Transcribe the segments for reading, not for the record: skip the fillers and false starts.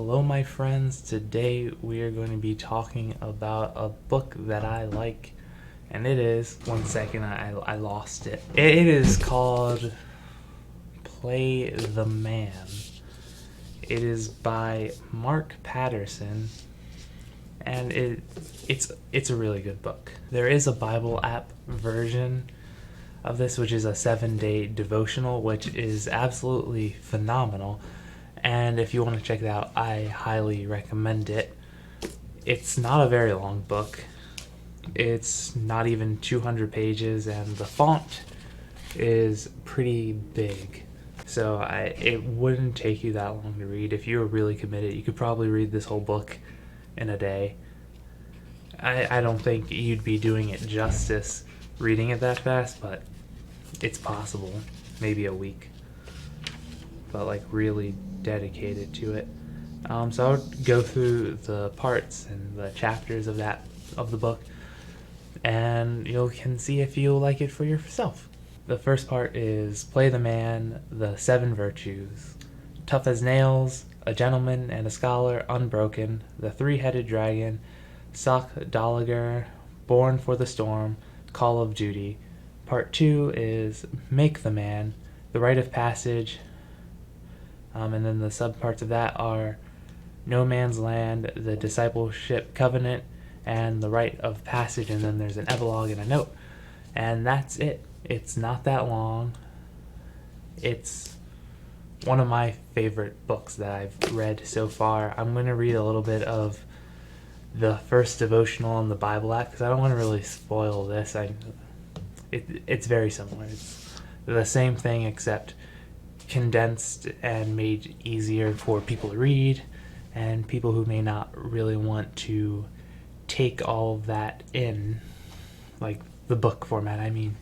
Hello, my friends. Today we are going to be talking about a book that I like, and it is, one second, I lost it. It is called Play the Man. It is by Mark Patterson, and it's a really good book. There is a Bible app version of this, which is a 7-day devotional, which is absolutely phenomenal. And if you want to check it out, I highly recommend it. It's not a very long book. It's not even 200 pages, and the font is pretty big. So it wouldn't take you that long to read. If you were really committed, you could probably read this whole book in a day. I don't think you'd be doing it justice reading it that fast, but it's possible. Maybe a week. But like really dedicated to it. So I would go through the parts and the chapters of the book, and you can see if you like it for yourself. The first part is Play the Man, the 7 virtues. Tough as nails, a gentleman and a scholar, unbroken, the 3-headed dragon, Sock Dolager, born for the storm, call of duty. Part 2 is Make the Man, the rite of passage, and then the subparts of that are No Man's Land, the Discipleship Covenant, and the Rite of Passage, and then there's an epilogue and a note. And that's it. It's not that long. It's one of my favorite books that I've read so far. I'm going to read a little bit of the first devotional on the Bible app because I don't want to really spoil this. It's very similar. It's the same thing except condensed and made easier for people to read and people who may not really want to take all of that in, like the book format, I mean.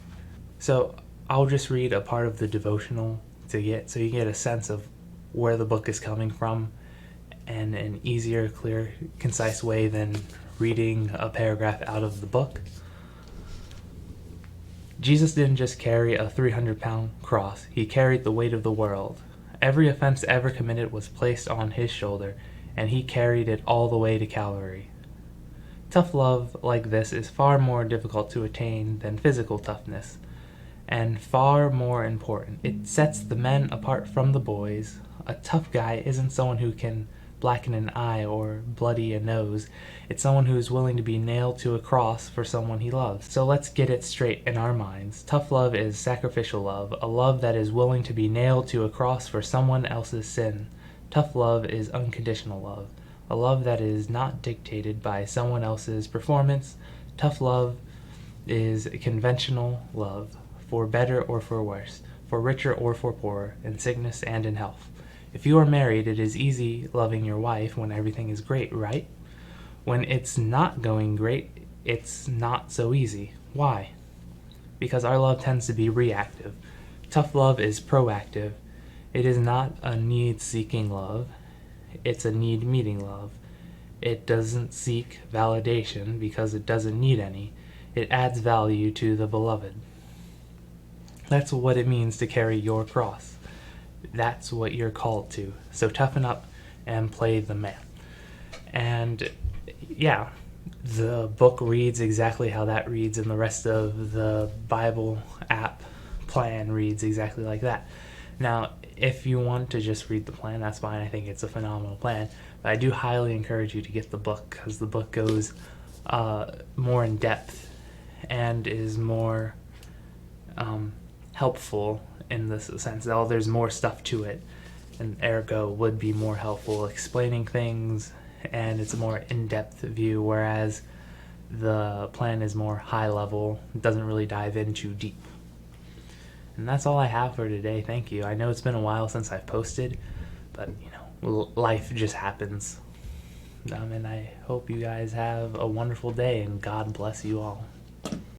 So I'll just read a part of the devotional so you get a sense of where the book is coming from in an easier, clear, concise way than reading a paragraph out of the book. Jesus didn't just carry a 300-pound cross, he carried the weight of the world. Every offense ever committed was placed on his shoulder, and he carried it all the way to Calvary. Tough love like this is far more difficult to attain than physical toughness, and far more important. It sets the men apart from the boys. A tough guy isn't someone who can blacken an eye or bloody a nose. It's someone who is willing to be nailed to a cross for someone he loves. So let's get it straight in our minds. Tough love is sacrificial love, a love that is willing to be nailed to a cross for someone else's sin. Tough love is unconditional love, a love that is not dictated by someone else's performance. Tough love is conventional love, for better or for worse, for richer or for poorer, in sickness and in health. If you are married, it is easy loving your wife when everything is great, right? When it's not going great, it's not so easy. Why? Because our love tends to be reactive. Tough love is proactive. It is not a need-seeking love. It's a need-meeting love. It doesn't seek validation because it doesn't need any. It adds value to the beloved. That's what it means to carry your cross. That's what you're called to. So toughen up and play the man. And yeah, the book reads exactly how that reads, and the rest of the Bible app plan reads exactly like that. Now, if you want to just read the plan, that's fine. I think it's a phenomenal plan. But I do highly encourage you to get the book because the book goes more in depth and is more helpful in this sense that there's more stuff to it, and ergo would be more helpful explaining things, and it's a more in-depth view, whereas the plan is more high level, doesn't really dive in too deep. And that's all I have for today. Thank you. I know it's been a while since I've posted, but life just happens. And I hope you guys have a wonderful day, and God bless you all.